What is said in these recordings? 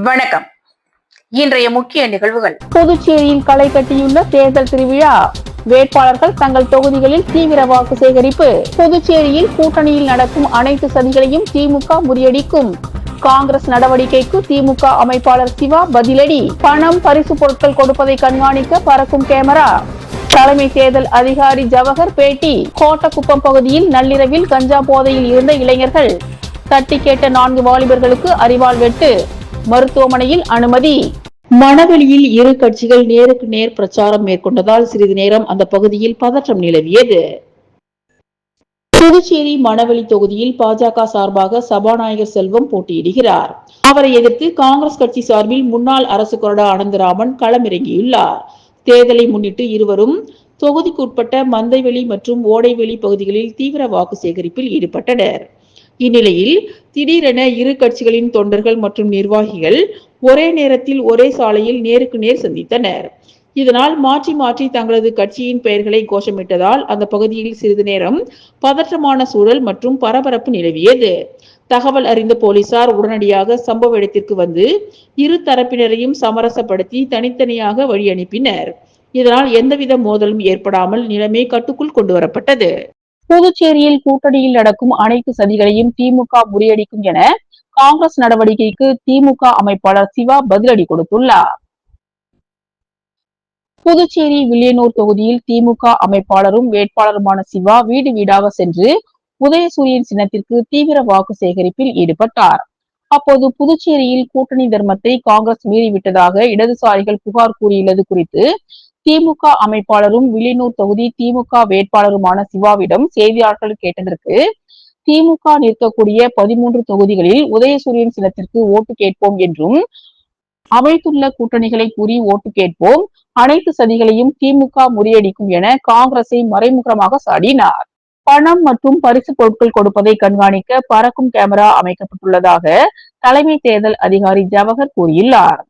வணக்கம். இன்றைய முக்கிய நிகழ்வுகள். புதுச்சேரியில் களை கட்டியுள்ள தேர்தல் திருவிழா. வேட்பாளர்கள் தங்கள் தொகுதிகளில் தீவிர வாக்கு சேகரிப்பு. புதுச்சேரியில் கூட்டணியில் நடக்கும் அனைத்து சதிகளையும் திமுக முறியடிக்கும். காங்கிரஸ் நடவடிக்கைக்கு திமுக அமைப்பாளர் சிவா பதிலடி. பணம், பரிசு பொருட்கள் கொடுப்பதை கண்காணிக்க பறக்கும் கேமரா. தலைமை தேர்தல் அதிகாரி ஜவஹர் பேட்டி. கோட்டக்குப்பம் பகுதியில் நள்ளிரவில் கஞ்சா போதையில் இருந்த இளைஞர்கள். தட்டி கேட்ட 4 வாலிபர்களுக்கு அரிவாள் வெட்டு. மருத்துவமனையில் அனுமதி. மணவெளியில் இரு கட்சிகள் நேருக்கு நேர் பிரச்சாரம் மேற்கொண்டதால் சிறிது நேரம் அந்த பகுதியில் பதற்றம் நிலவியது. புதுச்சேரி மணவெளி தொகுதியில் பாஜக சார்பாக சபாநாயகர் செல்வம் போட்டியிடுகிறார். அவரை எதிர்த்து காங்கிரஸ் கட்சி சார்பில் முன்னாள் அரசு கொறடா அனந்தராமன் களமிறங்கியுள்ளார். தேர்தலை முன்னிட்டு இருவரும் தொகுதிக்குட்பட்ட மந்தைவெளி மற்றும் ஓடைவெளி பகுதிகளில் தீவிர வாக்கு சேகரிப்பில் ஈடுபட்டனர். இந்நிலையில் திடீரென இரு கட்சிகளின் தொண்டர்கள் மற்றும் நிர்வாகிகள் ஒரே நேரத்தில் ஒரே சாலையில் நேருக்கு நேர் சந்தித்தனர். இதனால் மாற்றி மாற்றி தங்களது கட்சியின் பெயர்களை கோஷமிட்டதால் அந்த பகுதியில் சிறிது நேரம் பதற்றமான சூழல் மற்றும் பரபரப்பு நிலவியது. தகவல் அறிந்த போலீசார் உடனடியாக சம்பவ இடத்திற்கு வந்து இரு தரப்பினரையும் சமரசப்படுத்தி தனித்தனியாக வழி அனுப்பினர். இதனால் எந்தவித மோதலும் ஏற்படாமல் நிலைமை கட்டுக்குள் கொண்டு வரப்பட்டது. புதுச்சேரியில் கூட்டணியில் நடக்கும் அனைத்து சதிகளையும் திமுக முறியடிக்கும் என காங்கிரஸ் நடவடிக்கைக்கு திமுக அமைப்பாளர் சிவா பதிலடி கொடுத்துள்ளார். புதுச்சேரி வில்லியனூர் தொகுதியில் திமுக அமைப்பாளரும் வேட்பாளருமான சிவா வீடு வீடாக சென்று உதயசூரியன் சின்னத்திற்கு தீவிர வாக்கு சேகரிப்பில் ஈடுபட்டார். அப்போது புதுச்சேரியில் கூட்டணி தர்மத்தை காங்கிரஸ் மீறிவிட்டதாக இடதுசாரிகள் புகார் கூறியுள்ளது குறித்து திமுக அமைப்பாளரும் வில்லியனூர் தொகுதி திமுக வேட்பாளருமான சிவாவிடம் செய்தியாளர்கள் கேட்டதற்கு, திமுக நிற்கக்கூடிய 13 தொகுதிகளில் உதயசூரியன் சின்னத்திற்கு ஓட்டு கேட்போம் என்றும், அமைத்துள்ள கூட்டணிகளை கூறி ஓட்டு கேட்போம், அனைத்து சதிகளையும் திமுக முறியடிக்கும் என காங்கிரஸை மறைமுகமாக சாடினார். பணம் மற்றும் பரிசு பொருட்கள் கொடுப்பதை கண்காணிக்க பறக்கும் கேமரா அமைக்கப்பட்டுள்ளதாக தலைமை தேர்தல் அதிகாரி ஜவஹர் கூறியுள்ளார்.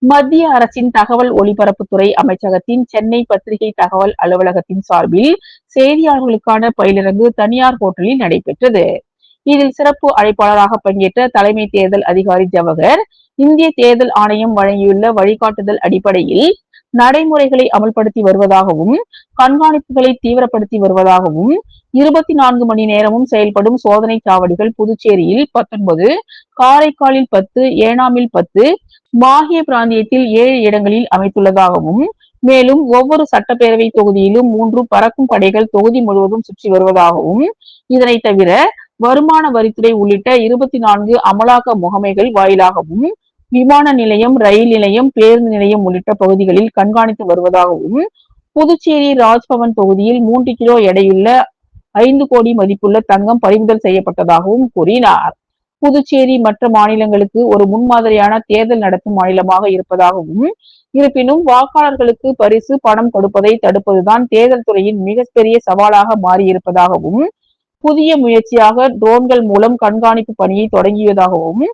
மத்திய அரசின் தகவல் ஒலிபரப்புத்துறை அமைச்சகத்தின் சென்னை பத்திரிகை தகவல் அலுவலகத்தின் சார்பில் செய்தியாளர்களுக்கான பயிலரங்கு தனியார் ஹோட்டலில் நடைபெற்றது. இதில் சிறப்பு அழைப்பாளராக பங்கேற்ற தலைமை தேர்தல் அதிகாரி ஜவஹர், இந்திய தேர்தல் ஆணையம் வழங்கியுள்ள வழிகாட்டுதல் அடிப்படையில் நடைமுறைகளை அமல்படுத்தி வருவதாகவும், கண்காணிப்புகளை தீவிரப்படுத்தி வருவதாகவும், 24 மணி நேரமும் செயல்படும் சோதனை சாவடிகள் புதுச்சேரியில் 19, காரைக்காலில் 10, ஏனாமில் 10, மாஹே பிராந்தியத்தில் 7 இடங்களில் அமைத்துள்ளதாகவும், மேலும் ஒவ்வொரு சட்டப்பேரவை தொகுதியிலும் 3 பறக்கும் படைகள் தொகுதி முழுவதும் சுற்றி வருவதாகவும், இதனை தவிர வருமான வரித்துறை உள்ளிட்ட 24 அமலாக்க முகமைகள் வாயிலாகவும் விமான நிலையம், ரயில் நிலையம், பேருந்து நிலையம் உள்ளிட்ட பகுதிகளில் கண்காணித்து வருவதாகவும், புதுச்சேரி ராஜ்பவன் தொகுதியில் 3 கிலோ எடையுள்ள 5 கோடி மதிப்புள்ள தங்கம் பறிமுதல் செய்யப்பட்டதாகவும் கூறினார். புதுச்சேரி மற்ற மாநிலங்களுக்கு ஒரு முன்மாதிரியான தேர்தல் நடத்தும் மாநிலமாக இருப்பதாகவும், இருப்பினும் வாக்காளர்களுக்கு பரிசு பணம் கொடுப்பதை தடுப்பதுதான் தேர்தல் துறையின் மிகப்பெரிய சவாலாக மாறியிருப்பதாகவும், புதிய முயற்சியாக ட்ரோன்கள் மூலம் கண்காணிப்பு பணியை தொடங்கியதாகவும்,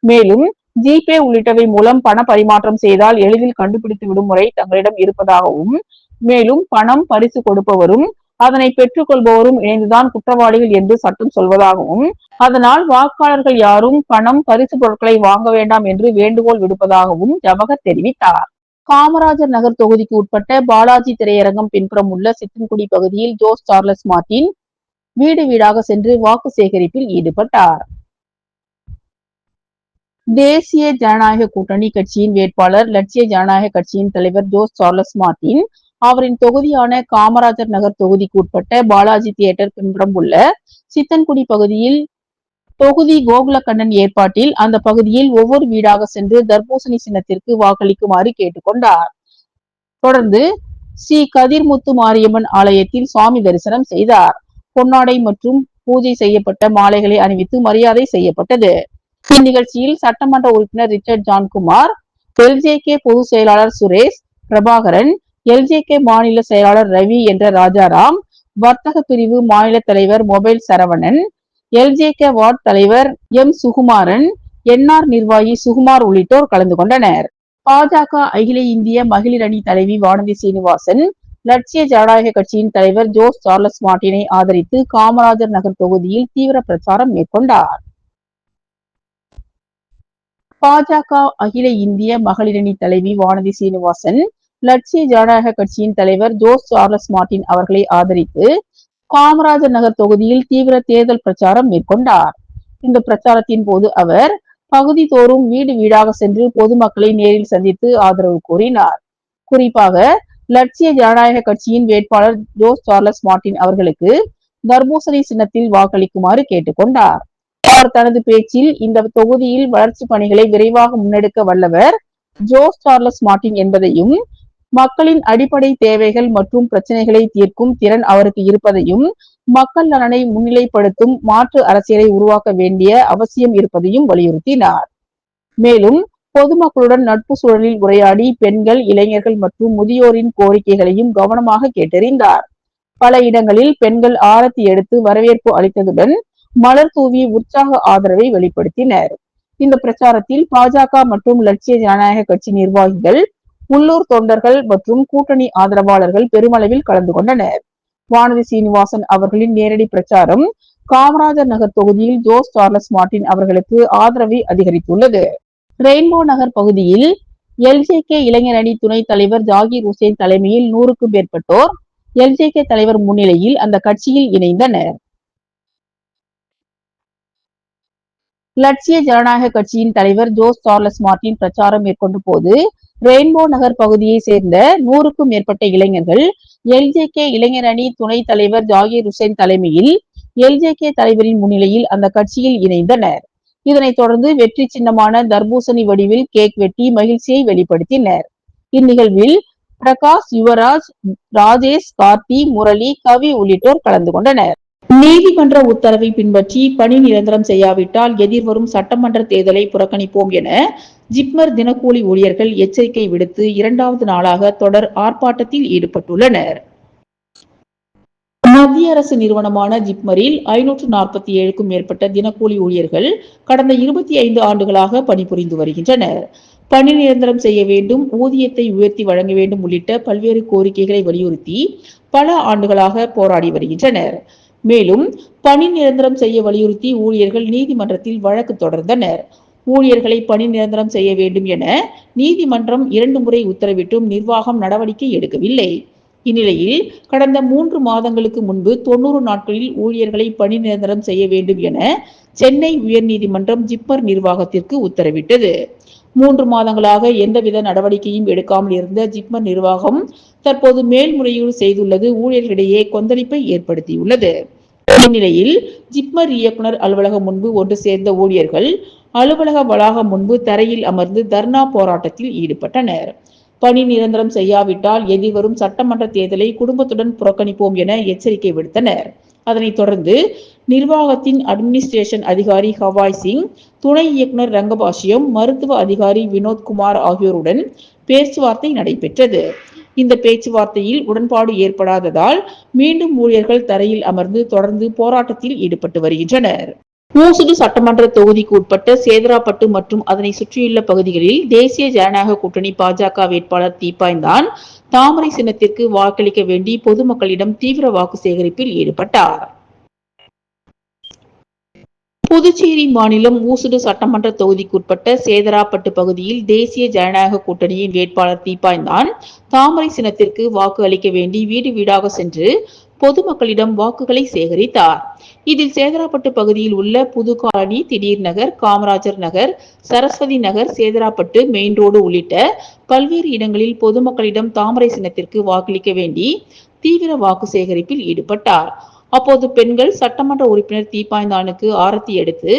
மேலும் ஜிபே உள்ளிட்டவை மூலம் பண பரிமாற்றம் செய்தால் எளிதில் கண்டுபிடித்து விடும் முறை தங்களிடம் இருப்பதாகவும், மேலும் பணம், பரிசு கொடுப்பவரும் அதனை பெற்றுக் கொள்பவரும் இணைந்துதான் குற்றவாளிகள் என்று சட்டம் சொல்வதாகவும், அதனால் வாக்காளர்கள் யாரும் பணம், பரிசு பொருட்களை வாங்க வேண்டாம் என்று வேண்டுகோள் விடுப்பதாகவும் ஜவஹர் தெரிவித்தார். காமராஜர் நகர் தொகுதிக்கு உட்பட்ட பாலாஜி திரையரங்கம் பின்புறம் உள்ள சித்தன்குடி பகுதியில் ஜோஸ் சார்லஸ் மார்டின் வீடு வீடாக சென்று வாக்கு சேகரிப்பில் ஈடுபட்டார். தேசிய ஜனநாயக கூட்டணி கட்சியின் வேட்பாளர், லட்சிய ஜனநாயக கட்சியின் தலைவர் ஜோஸ் சார்லஸ் மார்டின் அவரின் தொகுதியான காமராஜர் நகர் தொகுதிக்கு உட்பட்ட பாலாஜி தியேட்டர் பின்புறம் உள்ள சித்தன்குடி பகுதியில் தொகுதி கோகுலக்கண்ணன் ஏற்பாட்டில் அந்த பகுதியில் ஒவ்வொரு வீடாக சென்று தர்பூசணி சின்னத்திற்கு வாக்களிக்குமாறு கேட்டுக்கொண்டார். தொடர்ந்து ஸ்ரீ கதிர்முத்து மாரியம்மன் ஆலயத்தில் சுவாமி தரிசனம் செய்தார். பொன்னாடை மற்றும் பூஜை செய்யப்பட்ட மாலைகளை அணிவித்து மரியாதை செய்யப்பட்டது. இந்நிகழ்ச்சியில் சட்டமன்ற உறுப்பினர் ரிச்சர்ட் ஜான்குமார், எல்ஜேகே பொதுச் செயலாளர் சுரேஷ் பிரபாகரன், எல்ஜேகே மாநில செயலாளர் ரவி என்ற ராஜாராம், வர்த்தக பிரிவு மாநில தலைவர் மொபைல் சரவணன், எல்ஜேகே வார்டு தலைவர் எம் சுகுமாரன், என்ஆர் நிர்வாகி சுகுமார் உள்ளிட்டோர் கலந்து கொண்டனர். பாஜக அகில இந்திய மகளிர் அணி தலைவி வானதி சீனிவாசன், லட்சிய ஜனநாயக கட்சியின் தலைவர் ஜோஸ் சார்லஸ் மார்டினை ஆதரித்து காமராஜர் நகர் தொகுதியில் தீவிர பிரச்சாரம் மேற்கொண்டார். பாஜக அகில இந்திய மகளிரணி தலைவி வானதி சீனிவாசன் லட்சிய ஜனநாயக கட்சியின் தலைவர் ஜோஸ் சார்லஸ் மார்டின் அவர்களை ஆதரித்து காமராஜர் நகர் தொகுதியில் தீவிர தேர்தல் பிரச்சாரம் மேற்கொண்டார். இந்த பிரச்சாரத்தின் போது அவர் பகுதி தோறும் வீடு வீடாக சென்று பொதுமக்களை நேரில் சந்தித்து ஆதரவு கூறினார். குறிப்பாக லட்சிய ஜனநாயக கட்சியின் வேட்பாளர் ஜோஸ் சார்லஸ் மார்டின் அவர்களுக்கு தர்பூசணி சின்னத்தில் வாக்களிக்குமாறு கேட்டுக்கொண்டார். அவர் தனது பேச்சில் இந்த தொகுதியில் வளர்ச்சி பணிகளை விரைவாக முன்னெடுக்க வல்லவர் ஜோஸ் சார்லஸ் மார்டின் என்பதையும், மக்களின் அடிப்படை தேவைகள் மற்றும் பிரச்சனைகளை தீர்க்கும் திறன் அவருக்கு இருப்பதையும், மக்கள் நலனை முன்னிலைப்படுத்தும் மாற்று அரசியலை உருவாக்க வேண்டிய அவசியம் இருப்பதையும் வலியுறுத்தினார். மேலும் பொதுமக்களுடன் நட்பு சூழலில் உரையாடி பெண்கள், இளைஞர்கள் மற்றும் முதியோரின் கோரிக்கைகளையும் கவனமாக கேட்டறிந்தார். பல இடங்களில் பெண்கள் ஆரத்தி எடுத்து வரவேற்பு அளித்ததுடன் மலர் தூவி உற்சாக ஆதரவை வெளிப்படுத்தினர். இந்த பிரச்சாரத்தில் பாஜக மற்றும் லட்சிய ஜனநாயக கட்சி நிர்வாகிகள், உள்ளூர் தொண்டர்கள் மற்றும் கூட்டணி ஆதரவாளர்கள் பெருமளவில் கலந்து கொண்டனர். வானதி சீனிவாசன் அவர்களின் நேரடி பிரச்சாரம் காமராஜர் நகர் தொகுதியில் ஜோஸ் சார்லஸ் மார்டின் அவர்களுக்கு ஆதரவை அதிகரித்துள்ளது. ரெயின்போ நகர் பகுதியில் எல்ஜேகே இளைஞர் அணி துணைத் தலைவர் ஜாகீர் ஹுசேன் தலைமையில் 100க்கும் மேற்பட்டோர் எல்ஜேகே தலைவர் முன்னிலையில் அந்த கட்சியில் இணைந்தனர். லட்சிய ஜனநாயக கட்சியின் தலைவர் ஜோஸ் சார்லஸ் மார்டின் பிரச்சாரம் மேற்கொண்ட போது ரெயின்போ நகர் பகுதியை சேர்ந்த 100க்கும் மேற்பட்ட இளைஞர்கள் எல்ஜேகே இளைஞர் அணி துணைத் தலைவர் ஜாகீர் ஹுசேன் தலைமையில் எல்ஜேகே தலைவரின் முன்னிலையில் அந்த கட்சியில் இணைந்தனர். இதனைத் தொடர்ந்து வெற்றி சின்னமான தர்பூசணி வடிவில் கேக் வெட்டி மகிழ்ச்சியை வெளிப்படுத்தினர். இந்நிகழ்வில் பிரகாஷ், யுவராஜ், ராஜேஷ், கார்த்தி, முரளி, கவி உள்ளிட்டோர் கலந்து கொண்டனர். நீதிமன்ற உத்தரவை பின்பற்றி பணி நிரந்தரம் செய்யாவிட்டால் எதிர்வரும் சட்டமன்ற தேர்தலை புறக்கணிப்போம் என ஜிப்மர் தினக்கூலி ஊழியர்கள் எச்சரிக்கை விடுத்து 2வது நாளாக தொடர் ஆர்ப்பாட்டத்தில் ஈடுபட்டுள்ளனர். மத்திய அரசு நிறுவனமான ஜிப்மரில் 547க்கும் மேற்பட்ட தினக்கூலி ஊழியர்கள் கடந்த 25 ஆண்டுகளாக பணிபுரிந்து வருகின்றனர். பணி நிரந்தரம் செய்ய வேண்டும், ஊதியத்தை உயர்த்தி வழங்க வேண்டும் உள்ளிட்ட பல்வேறு கோரிக்கைகளை வலியுறுத்தி பல ஆண்டுகளாக போராடி வருகின்றனர். மேலும் பணி நிரந்தரம் செய்ய வலியுறுத்தி ஊழியர்கள் நீதிமன்றத்தில் வழக்கு தொடர்ந்தனர். ஊழியர்களை பணி நிரந்தரம் செய்ய வேண்டும் என நீதிமன்றம் 2 முறை உத்தரவிட்டும் நிர்வாகம் நடவடிக்கை எடுக்கவில்லை. இந்நிலையில் கடந்த 3 மாதங்களுக்கு முன்பு 90 நாட்களில் ஊழியர்களை பணி நிரந்தரம் செய்ய வேண்டும் என சென்னை உயர்நீதிமன்றம் ஜிப்மர் நிர்வாகத்திற்கு உத்தரவிட்டது. 3 மாதங்களாக எந்தவித நடவடிக்கையும் எடுக்காமல் இருந்த ஜிப்மர் நிர்வாகம் தற்போது மேல்முறையீடு செய்துள்ளது ஊழியர்களிடையே கொந்தளிப்பை ஏற்படுத்தியுள்ளது. இந்நிலையில் ஜிப்மர் இயக்குனர் அலுவலகம் முன்பு ஒன்று சேர்ந்த ஊழியர்கள் அலுவலக வளாகம் முன்பு தரையில் அமர்ந்து தர்ணா போராட்டத்தில் ஈடுபட்டனர். பணி நிரந்தரம் செய்யாவிட்டால் எதிர்வரும் சட்டமன்ற தேர்தலை குடும்பத்துடன் புறக்கணிப்போம் என எச்சரிக்கை விடுத்தனர். அதனைத் தொடர்ந்து நிர்வாகத்தின் அட்மினிஸ்ட்ரேஷன் அதிகாரி ஹவாய் சிங், துணை இயக்குனர் ரங்கபாஷ்யம், மருத்துவ அதிகாரி வினோத்குமார் ஆகியோருடன் பேச்சுவார்த்தை நடைபெற்றது. இந்த பேச்சுவார்த்தையில் உடன்பாடு ஏற்படாததால் மீண்டும் ஊழியர்கள் தரையில் அமர்ந்து தொடர்ந்து போராட்டத்தில் ஈடுபட்டு வருகின்றனர். ஊசுடு சட்டமன்ற தொகுதிக்கு உட்பட்ட சேதராப்பட்டு மற்றும் அதனை சுற்றியுள்ள பகுதிகளில் தேசிய ஜனநாயக கூட்டணி பாஜக வேட்பாளர் தீப்பாய்ந்தான் தாமரை சின்னத்திற்கு வாக்களிக்க வேண்டி பொதுமக்களிடம் தீவிர வாக்கு சேகரிப்பில் ஈடுபட்டார். புதுச்சேரி மாநிலம் ஊசுடு சட்டமன்ற தொகுதிக்குட்பட்ட சேதராப்பட்டு பகுதியில் தேசிய ஜனநாயக கூட்டணியின் வேட்பாளர் தீப்பாய்ந்தான் தாமரை சின்னத்திற்கு வாக்கு அளிக்க வேண்டி வீடு வீடாக சென்று பொதுமக்களிடம் வாக்குகளை சேகரித்தார். இதில் சேதராப்பட்டு பகுதியில் உள்ள புது காலனி, திடீர் நகர், காமராஜர் நகர், சரஸ்வதி நகர், சேதராப்பட்டு மெயின் ரோடு உள்ளிட்ட பல்வேறு இடங்களில் பொதுமக்களிடம் தாமரை சின்னத்திற்கு வாக்களிக்க வேண்டி தீவிர வாக்கு சேகரிப்பில் ஈடுபட்டார். அப்போது பெண்கள் சட்டமன்ற உறுப்பினர் தீப்பாய்ந்தானுக்கு ஆரத்தி எடுத்து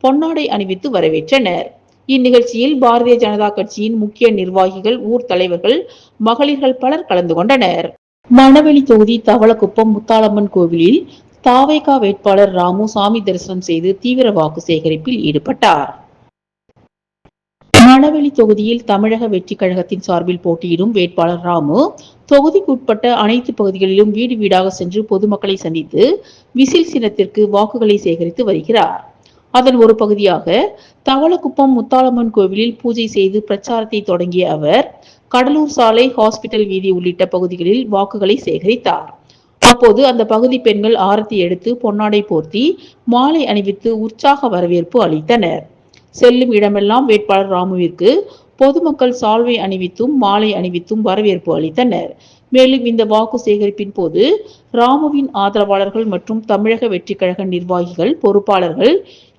பொன்னாடை அணிவித்து வரவேற்றனர். இந்நிகழ்ச்சியில் பாரதிய ஜனதா கட்சியின் முக்கிய நிர்வாகிகள், ஊர் தலைவர்கள், மகளிர்கள் பலர் கலந்து கொண்டனர். மணவெளி தொகுதி தவளக்குப்பம் முத்தாளம்மன் கோவிலில் தாவேகா வேட்பாளர் ராமு சாமி தரிசனம் செய்து தீவிர வாக்கு சேகரிப்பில் ஈடுபட்டார். மணவெளி தொகுதியில் தமிழக வெற்றி கழகத்தின் சார்பில் போட்டியிடும் வேட்பாளர் ராமு தொகுதிக்குட்பட்ட அனைத்து பகுதிகளிலும் வீடு வீடாக சென்று பொதுமக்களை சந்தித்து விசில் சின்னத்திற்கு வாக்குகளை சேகரித்து வருகிறார். அதன் ஒரு பகுதியாக தவளக்குப்பம் முத்தாளம்மன் கோவிலில் பூஜை செய்து பிரச்சாரத்தை தொடங்கிய அவர் கடலூர் சாலை, ஹாஸ்பிட்டல் வீதி உள்ளிட்ட பகுதிகளில் வாக்குகளை சேகரித்தார். அப்போது அந்த பகுதி பெண்கள் ஆரத்தி எடுத்து பொன்னாடை போர்த்தி மாலை அணிவித்து உற்சாக வரவேற்பு அளித்தனர். செல்லும் இடமெல்லாம் வேட்பாளர் ராமுவிற்கு பொதுமக்கள் சால்வை அணிவித்தும் மாலை அணிவித்தும் வரவேற்பு அளித்தனர். மேலும் இந்த வாக்கு சேகரிப்பின் போது ராமுவின் ஆதரவாளர்கள் மற்றும் தமிழக வெற்றிக் கழக நிர்வாகிகள், பொறுப்பாளர்கள்,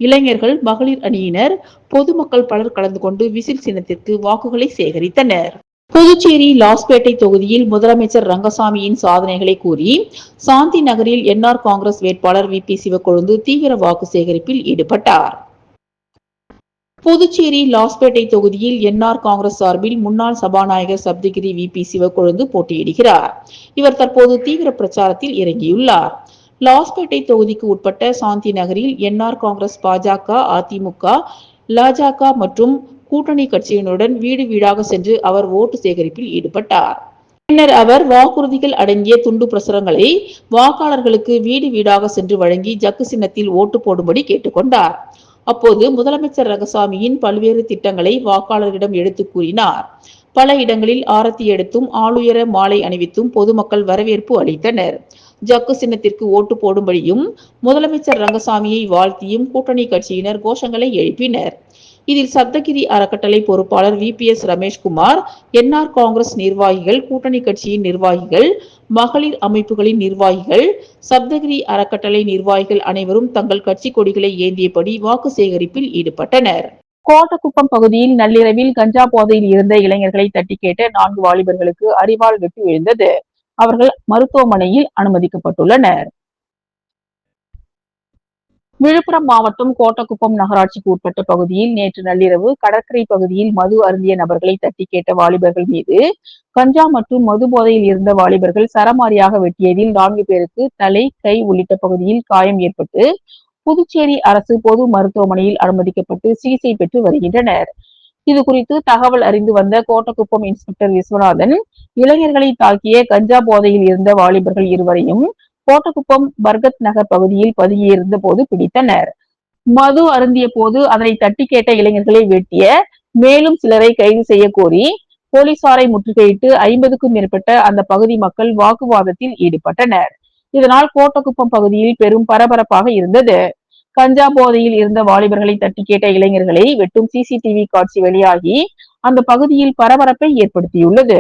இளைஞர்கள், மகளிர் அணியினர், பொதுமக்கள் பலர் கலந்து கொண்டு விசில் சின்னத்திற்கு வாக்குகளை சேகரித்தனர். புதுச்சேரி லாஸ்பேட்டை தொகுதியில் முதலமைச்சர் ரங்கசாமியின் சாதனைகளை கூறி சாந்தி நகரில் என்ஆர் காங்கிரஸ் வேட்பாளர் வி. பி. சிவக்கொழுந்து தீவிர வாக்கு சேகரிப்பில் ஈடுபட்டார். புதுச்சேரி லாஸ்பேட்டை தொகுதியில் என்ஆர் காங்கிரஸ் சார்பில் முன்னாள் சபாநாயகர் சப்தகிரி வி. பி. சிவக்கொழுந்து போட்டியிடுகிறார். இவர் தற்போது தீவிர பிரச்சாரத்தில் இறங்கியுள்ளார். லாஸ்பேட்டை தொகுதிக்கு உட்பட்ட சாந்தி நகரில் என்ஆர் காங்கிரஸ், பாஜக, அதிமுக, லஜக மற்றும் கூட்டணி கட்சியினருடன் வீடு வீடாக சென்று அவர் ஓட்டு சேகரிப்பில் ஈடுபட்டார். பின்னர் அவர் வாக்குறுதிகள் அடங்கிய துண்டு பிரசுரங்களை வாக்காளர்களுக்கு வீடு வீடாக சென்று வழங்கி ஜக்கு சின்னத்தில் ஓட்டு போடும்படி கேட்டுக்கொண்டார். அப்போது முதலமைச்சர் ரங்கசாமியின் பல்வேறு திட்டங்களை வாக்காளர்களிடம் எடுத்து கூறினார். பல இடங்களில் ஆரத்தி எடுத்தும் ஆளுயர மாலை அணிவித்தும் பொதுமக்கள் வரவேற்பு அளித்தனர். ஜக்கு சின்னத்திற்கு ஓட்டு போடும்படியும் முதலமைச்சர் ரங்கசாமியை வாழ்த்தியும் கூட்டணி கட்சியினர் கோஷங்களை எழுப்பினர். இதில் சப்தகிரி அறக்கட்டளை பொறுப்பாளர் VPS ரமேஷ்குமார், என்ஆர் காங்கிரஸ் நிர்வாகிகள், கூட்டணி கட்சியின் நிர்வாகிகள், மகளிர் அமைப்புகளின் நிர்வாகிகள், சப்தகிரி அறக்கட்டளை நிர்வாகிகள் அனைவரும் தங்கள் கட்சி கொடிகளை ஏந்தியபடி வாக்கு சேகரிப்பில் ஈடுபட்டனர். கோட்டக்குப்பம் பகுதியில் நள்ளிரவில் கஞ்சா போதையில் இருந்த இளைஞர்களை தட்டி கேட்ட 4 வாலிபர்களுக்கு அரிவாள் வெட்டு விழுந்தது. அவர்கள் மருத்துவமனையில் அனுமதிக்கப்பட்டுள்ளனர். விழுப்புரம் மாவட்டம் கோட்டக்குப்பம் நகராட்சிக்கு உட்பட்ட பகுதியில் நேற்று நள்ளிரவு கடற்கரை பகுதியில் மது அருந்திய நபர்களை தட்டி கேட்ட வாலிபர்கள் மீது கஞ்சா மற்றும் மது போதையில் இருந்த வாலிபர்கள் சரமாரியாக வெட்டியதில் 4 பேருக்கு தலை, கை உள்ளிட்ட பகுதியில் காயம் ஏற்பட்டு புதுச்சேரி அரசு பொது மருத்துவமனையில் அனுமதிக்கப்பட்டு சிகிச்சை பெற்று வருகின்றனர். இது குறித்து தகவல் அறிந்து வந்த கோட்டக்குப்பம் இன்ஸ்பெக்டர் விஸ்வநாதன் இளைஞர்களை தாக்கிய கஞ்சா போதையில் இருந்த வாலிபர்கள் இருவரையும் கோட்டக்குப்பம் பர்கத் நகர் பகுதியில் பதுங்கியிருந்த போது பிடித்தனர். மது அருந்திய போது அதனை தட்டி கேட்ட இளைஞர்களை வெட்டிய மேலும் சிலரை கைது செய்ய கோரி போலீசாரை முற்றுகையிட்டு 50க்கும் மேற்பட்ட அந்த பகுதி மக்கள் வாக்குவாதத்தில் ஈடுபட்டனர். இதனால் கோட்டக்குப்பம் பகுதியில் பெரும் பரபரப்பாக இருந்தது. கஞ்சா போதையில் இருந்த வாலிபர்களை தட்டி கேட்ட இளைஞர்களை வெட்டும் CCTV காட்சி வெளியாகி அந்த பகுதியில் பரபரப்பை ஏற்படுத்தியுள்ளது.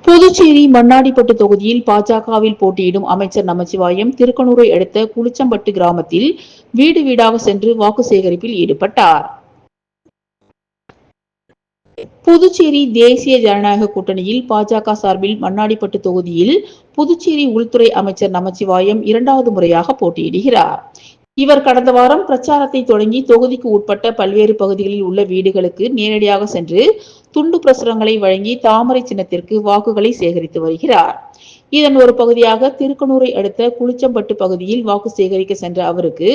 புதுச்சேரி மண்ணாடிப்பட்டு தொகுதியில் பாஜகவில் போட்டியிடும் அமைச்சர் நமச்சிவாயம் திருக்கனூரை அடுத்த குளிச்சம்பட்டு கிராமத்தில் வீடு வீடாக சென்று வாக்கு சேகரிப்பில் ஈடுபட்டார். புதுச்சேரி தேசிய ஜனநாயக கூட்டணியில் பாஜக சார்பில் மண்ணாடிப்பட்டு தொகுதியில் புதுச்சேரி உள்துறை அமைச்சர் நமச்சிவாயம் 2வது முறையாக போட்டியிடுகிறார். இவர் கடந்த வாரம் பிரச்சாரத்தை தொடங்கி தொகுதிக்கு உட்பட்ட பல்வேறு பகுதிகளில் உள்ள வீடுகளுக்கு நேரடியாக சென்று துண்டு பிரசுரங்களை வழங்கி தாமரை சின்னத்திற்கு வாக்குகளை சேகரித்து வருகிறார். இதன் ஒரு பகுதியாக திருக்கனூரை அடுத்த குளிச்சம்பட்டு பகுதியில் வாக்கு சேகரிக்க சென்ற அவருக்கு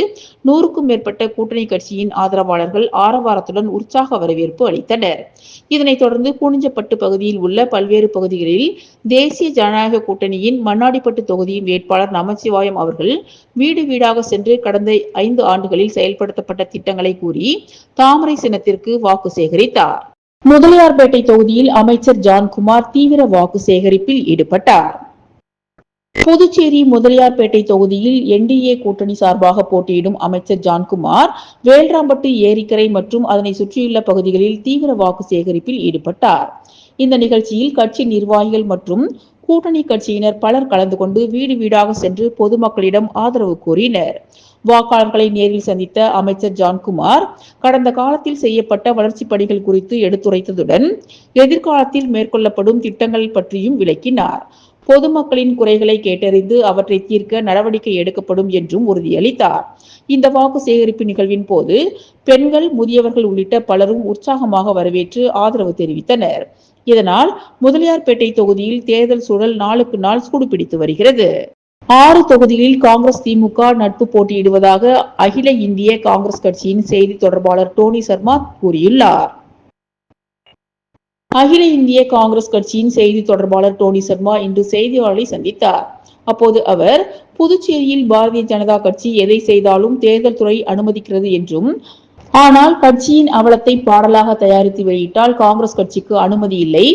100க்கும் மேற்பட்ட கூட்டணி கட்சியின் ஆதரவாளர்கள் ஆரவாரத்துடன் உற்சாக வரவேற்பு அளித்தனர். இதனைத் தொடர்ந்து கூனிஞ்சப்பட்டு பகுதியில் உள்ள பல்வேறு பகுதிகளில் தேசிய ஜனநாயக கூட்டணியின் மண்ணாடிப்பட்டு தொகுதியின் வேட்பாளர் நமச்சிவாயம் அவர்கள் வீடு வீடாக சென்று கடந்த 5 ஆண்டுகளில் செயல்படுத்தப்பட்ட திட்டங்களை கூறி தாமரை சின்னத்திற்கு வாக்கு சேகரித்தார். முதலியார்பேட்டை தொகுதியில் அமைச்சர் ஜான்குமார் தீவிர வாக்கு சேகரிப்பில் ஈடுபட்டார். புதுச்சேரி முதலியார்பேட்டை தொகுதியில் NDA கூட்டணி சார்பாக போட்டியிடும் அமைச்சர் ஜான்குமார் வேல்ராம்பட்டு ஏரிக்கரை மற்றும் அதனை சுற்றியுள்ள பகுதிகளில் தீவிர வாக்கு சேகரிப்பில் ஈடுபட்டார். இந்த நிகழ்ச்சியில் கட்சி நிர்வாகிகள் மற்றும் கூட்டணி கட்சியினர் பலர் கலந்து கொண்டு வீடு வீடாக சென்று பொதுமக்களிடம் ஆதரவு கோரினர். வாக்காளர்களை நேரில் சந்தித்த அமைச்சர் ஜான்குமார் கடந்த காலத்தில் செய்யப்பட்ட வளர்ச்சிப் பணிகள் குறித்து எடுத்துரைத்ததுடன் எதிர்காலத்தில் மேற்கொள்ளப்படும் திட்டங்கள் பற்றியும் விளக்கினார். பொதுமக்களின் குறைகளை கேட்டறிந்து அவற்றை தீர்க்க நடவடிக்கை எடுக்கப்படும் என்றும் உறுதியளித்தார். இந்த வாக்கு சேகரிப்பு நிகழ்வின் போது பெண்கள், முதியவர்கள் உள்ளிட்ட பலரும் உற்சாகமாக வரவேற்று ஆதரவு தெரிவித்தனர். இதனால் முதலியார்பேட்டை தொகுதியில் தேர்தல் சூழல் நாளுக்கு நாள் சூடுபிடித்து வருகிறது. 6 தொகுதிகளில் காங்கிரஸ் திமுக நட்பு போட்டியிடுவதாக அகில இந்திய காங்கிரஸ் கட்சியின் செய்தி தொடர்பாளர் டோனி சர்மா கூறியுள்ளார். அகில இந்திய காங்கிரஸ் கட்சியின் செய்தி தொடர்பாளர் டோனி சர்மா இன்று செய்தியாளர்களை சந்தித்தார். அப்போது அவர் புதுச்சேரியில் பாரதிய ஜனதா கட்சி எதை செய்தாலும் தேர்தல் துறை அனுமதிக்கிறது என்றும், ஆனால் கட்சியின் அவலத்தை பாடலாக தயாரித்து வெளியிட்டால் காங்கிரஸ் கட்சிக்கு அனுமதி இல்லை,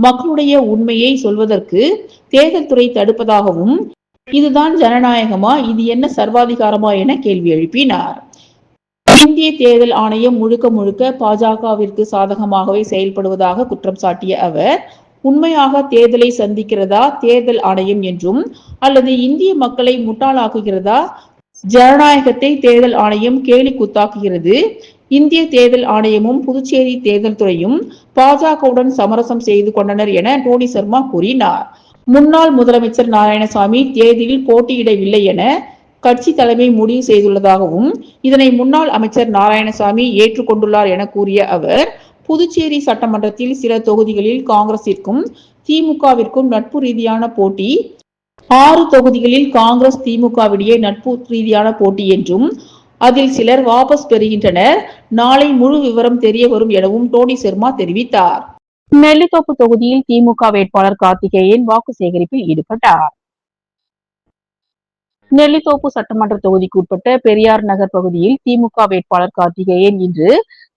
மக்களுடைய உண்மையை சொல்வதற்கு தேர்தல் துறை தடுப்பதாகவும், இதுதான் ஜனநாயகமா, இது என்ன சர்வாதிகாரமா என கேள்வி எழுப்பினார். இந்திய தேர்தல் ஆணையம் முழுக்க முழுக்க பாஜகவிற்கு சாதகமாகவே செயல்படுவதாக குற்றம் சாட்டிய அவர், உண்மையாக தேர்தலை சந்திக்கிறதா தேர்தல் ஆணையம் என்றும், அல்லது இந்திய மக்களை முட்டாளாக்குகிறதா, ஜனநாயகத்தை தேர்தல் ஆணையம் கேலி கூத்தாக்குகிறது. இந்திய தேர்தல் ஆணையமும் புதுச்சேரி தேர்தல் துறையும் பாஜகவுடன் சமரசம் செய்து கொண்டனர் என டோனி சர்மா கூறினார். முன்னாள் முதலமைச்சர் நாராயணசாமி தேர்தலில் போட்டியிடவில்லை என கட்சி தலைமை முடிவு செய்துள்ளதாகவும், இதனை முன்னாள் அமைச்சர் நாராயணசாமி ஏற்றுக்கொண்டுள்ளார் என கூறிய அவர், புதுச்சேரி சட்டமன்றத்தில் சில தொகுதிகளில் காங்கிரசிற்கும் திமுகவிற்கும் நட்பு ரீதியான போட்டி, 6 தொகுதிகளில் காங்கிரஸ் திமுகவிடையே நட்பு ரீதியான போட்டி என்றும், அதில் சிலர் வாபஸ் பெறுகின்றனர். நாளை முழு விவரம் தெரிய வரும் எனவும் டோனி சர்மா தெரிவித்தார். நெல்லித்தோப்பு தொகுதியில் திமுக வேட்பாளர் கார்த்திகேயன் வாக்கு சேகரிப்பில் ஈடுபட்டார். நெல்லித்தோப்பு சட்டமன்ற தொகுதிக்கு உட்பட்ட பெரியார் நகர் பகுதியில் திமுக வேட்பாளர் கார்த்திகேயன் இன்று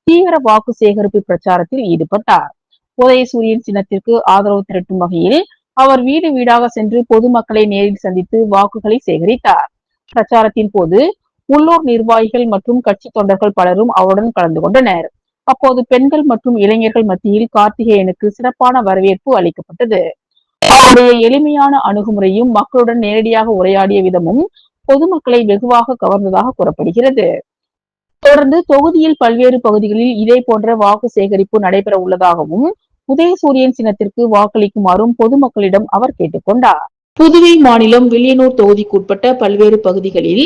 தீவிர வாக்கு சேகரிப்பு பிரச்சாரத்தில் ஈடுபட்டார். உதயசூரியன் சின்னத்திற்கு ஆதரவு திரட்டும் வகையில் அவர் வீடு வீடாக சென்று பொதுமக்களை நேரில் சந்தித்து வாக்குகளை சேகரித்தார். பிரச்சாரத்தின் போது உள்ளூர் நிர்வாகிகள் மற்றும் கட்சி தொண்டர்கள் பலரும் அவருடன் கலந்து கொண்டனர். அப்போது பெண்கள் மற்றும் இளைஞர்கள் மத்தியில் கார்த்திகேயனுக்கு சிறப்பான வரவேற்பு அளிக்கப்பட்டது. அவருடைய எளிமையான அணுகுமுறையும் மக்களுடன் நேரடியாக உரையாடிய விதமும் பொதுமக்களை வெகுவாக கவர்ந்ததாக கூறப்படுகிறது. தொடர்ந்து தொகுதியில் பல்வேறு பகுதிகளில் இதே போன்ற வாக்கு சேகரிப்பு நடைபெற உள்ளதாகவும், உதயசூரியன் சின்னத்திற்கு வாக்களிக்குமாறும் பொதுமக்களிடம் அவர் கேட்டுக்கொண்டார். புதுவை மாநிலம் வில்லியனூர் தொகுதிக்குட்பட்ட பல்வேறு பகுதிகளில்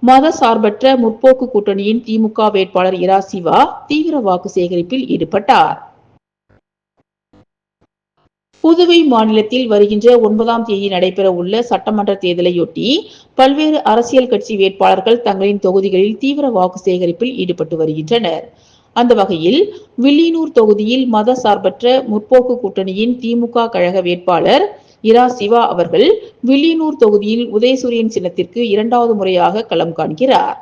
மத சார்பற்ற முற்போக்கு கூட்டணியின் திமுக வேட்பாளர் இரா சிவா தீவிர வாக்கு சேகரிப்பில் ஈடுபட்டார். புதுவை மாநிலத்தில் வருகின்ற 9ஆம் தேதி நடைபெற உள்ள சட்டமன்ற தேர்தலையொட்டி பல்வேறு அரசியல் கட்சி வேட்பாளர்கள் தங்களின் தொகுதிகளில் தீவிர வாக்கு சேகரிப்பில் ஈடுபட்டு வருகின்றனர். அந்த வகையில் வில்லியனூர் தொகுதியில் மத சார்பற்ற முற்போக்கு கூட்டணியின் திமுக கழக வேட்பாளர் இரா சிவா அவர்கள் வில்லியனூர் தொகுதியில் உதயசூரியன் சின்னத்திற்கு 2வது முறையாக களம் காண்கிறார்.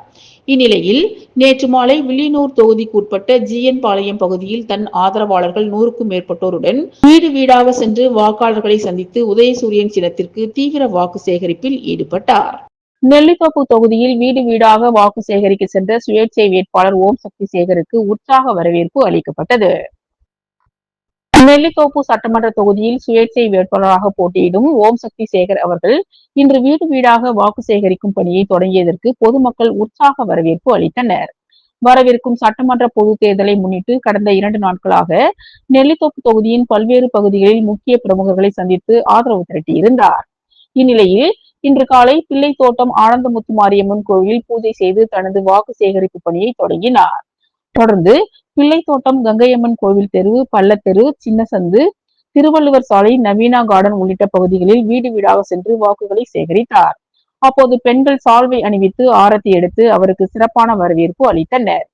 இந்நிலையில் நேற்று மாலை வில்லியனூர் தொகுதிக்கு உட்பட்ட ஜிஎன் பாளையம் பகுதியில் தன் ஆதரவாளர்கள் 100க்கும் மேற்பட்டோருடன் வீடு வீடாக சென்று வாக்காளர்களை சந்தித்து உதயசூரியன் சின்னத்திற்கு தீவிர வாக்கு சேகரிப்பில் ஈடுபட்டார். நெல்லித்தோப்பு தொகுதியில் வீடு வீடாக வாக்கு சேகரிக்க சென்ற சுயேட்சை வேட்பாளர் ஓம் சக்தி சேகருக்கு உற்சாக வரவேற்பு அளிக்கப்பட்டது. நெல்லித்தோப்பு சட்டமன்ற தொகுதியில் சுயேட்சை வேட்பாளராக போட்டியிடும் ஓம் சக்தி சேகர் அவர்கள் இன்று வீடு வீடாக வாக்கு சேகரிக்கும் பணியை தொடங்கியதற்கு பொதுமக்கள் உற்சாக வரவேற்பு அளித்தனர். வரவிருக்கும் சட்டமன்ற பொது தேர்தலை முன்னிட்டு கடந்த 2 நாட்களாக நெல்லித்தோப்பு தொகுதியின் பல்வேறு பகுதிகளில் முக்கிய பிரமுகர்களை சந்தித்து ஆதரவு திரட்டியிருந்தார். இந்நிலையில் இன்று காலை பிள்ளைத்தோட்டம் ஆனந்தமுத்து மாரியம்மன் கோவிலில் பூஜை செய்து தனது வாக்கு சேகரிப்பு பணியை தொடங்கினார். தொடர்ந்து பிள்ளைத்தோட்டம் கங்கையம்மன் கோவில் தெரு, பள்ளத்தெரு, சின்னசந்து, திருவள்ளுவர் சாலை, நவீனா கார்டன் உள்ளிட்ட பகுதிகளில் வீடு வீடாக சென்று வாக்குகளை சேகரித்தார். அப்போது பெண்கள் சால்வை அணிவித்து ஆரத்தி எடுத்து அவருக்கு சிறப்பான வரவேற்பு அளித்தனர்.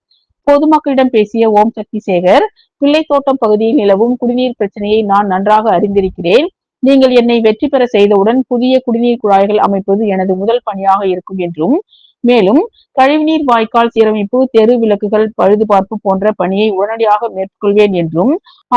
பொதுமக்களிடம் பேசிய ஓம் சக்தி சேகர், பிள்ளைத்தோட்டம் பகுதியில் நிலவும் குடிநீர் பிரச்சனையை நான் நன்றாக அறிந்திருக்கிறேன். நீங்கள் என்னை வெற்றி பெற செய்தவுடன் புதிய குடிநீர் குழாய்கள் அமைப்பது எனது முதல் பணியாக இருக்கும் என்றும், மேலும் கழிவுநீர் வாய்க்கால் சீரமைப்பு, தெரு விளக்குகள் பழுதுபார்ப்பு போன்ற பணியை உடனடியாக மேற்கொள்வேன் என்றும்,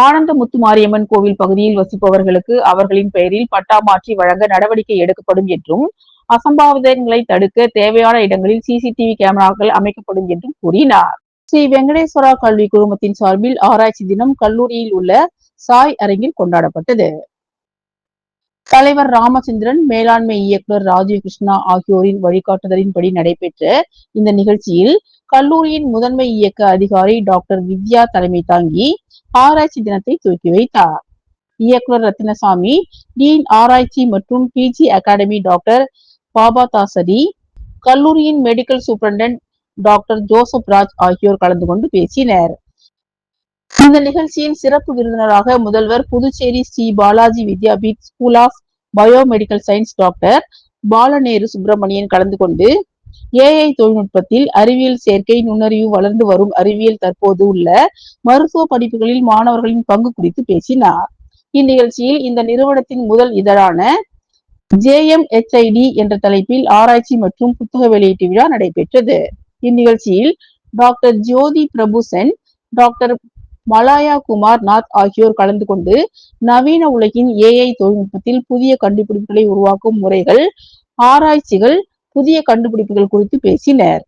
ஆனந்தமுத்து மாரியம்மன் கோவில் பகுதியில் வசிப்பவர்களுக்கு அவர்களின் பெயரில் பட்டா மாற்றி வழங்க நடவடிக்கை எடுக்கப்படும் என்றும், அசம்பாவிதங்களை தடுக்க தேவையான இடங்களில் சிசிடிவி கேமராக்கள் அமைக்கப்படும் என்றும் கூறினார். ஸ்ரீ வெங்கடேஸ்வரா கல்வி குழுமத்தின் சார்பில் ஆராய்ச்சி தினம் கல்லூரியில் உள்ள சாய் அரங்கில் கொண்டாடப்பட்டது. தலைவர் ராமச்சந்திரன், மேலாண்மை இயக்குனர் ராஜீவ் கிருஷ்ணா ஆகியோரின் வழிகாட்டுதலின்படி நடைபெற்ற இந்த நிகழ்ச்சியில் கல்லூரியின் முதன்மை இயக்க அதிகாரி டாக்டர் வித்யா தலைமை தாங்கி ஆராய்ச்சி தினத்தை துவக்கி வைத்தார். இயக்குனர் ரத்தினசாமி, டீன் ஆராய்ச்சி மற்றும் PG academy doctor Baba Dasari, கல்லூரியின் medical superintendent doctor Joseph Raj ஆகியோர் கலந்து கொண்டு பேசினர். இந்த நிகழ்ச்சியில் சிறப்பு விருந்தினராக முதல்வர் Puducherry Sri Balaji Vidyapeeth school of biomedical science doctor Balanehru Subramanian கலந்து கொண்டு ஏஐ தொழில்நுட்பத்தில் அறிவியல் சேர்க்கை நுண்ணறிவு வளர்ந்து வரும் அறிவியல் தற்போது உள்ள மருத்துவ படிப்புகளில் மாணவர்களின் பங்கு குறித்து பேசினார். இந்நிகழ்ச்சியில் இந்த நிறுவனத்தின் முதல் இதழான JMHID என்ற தலைப்பில் ஆராய்ச்சி மற்றும் புத்தக வெளியீட்டு விழா நடைபெற்றது. இந்நிகழ்ச்சியில் டாக்டர் ஜோதி பிரபுசென், டாக்டர் மலாயா குமார் நாத் ஆகியோர் கலந்து கொண்டு நவீன உலகின் ஏஐ தொழில்நுட்பத்தில் புதிய கண்டுபிடிப்புகளை உருவாக்கும் முறைகள், ஆராய்ச்சிகள், புதிய கண்டுபிடிப்புகள் குறித்து பேசினர்.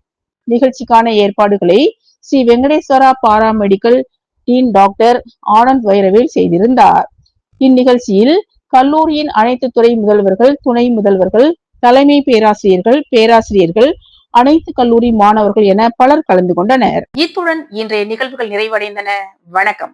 நிகழ்ச்சிக்கான ஏற்பாடுகளை Sri Venkateswara paramedical dean doctor Anand Vairavel செய்திருந்தார். இந்நிகழ்ச்சியில் கல்லூரியின் அனைத்து துறை முதல்வர்கள், துணை முதல்வர்கள், தலைமை பேராசிரியர்கள், பேராசிரியர்கள், அனைத்து கல்லூரி மாணவர்கள் என பலர் கலந்து கொண்டனர். இத்துடன் இன்றைய நிகழ்வுகள் நிறைவடைந்தன. வணக்கம்.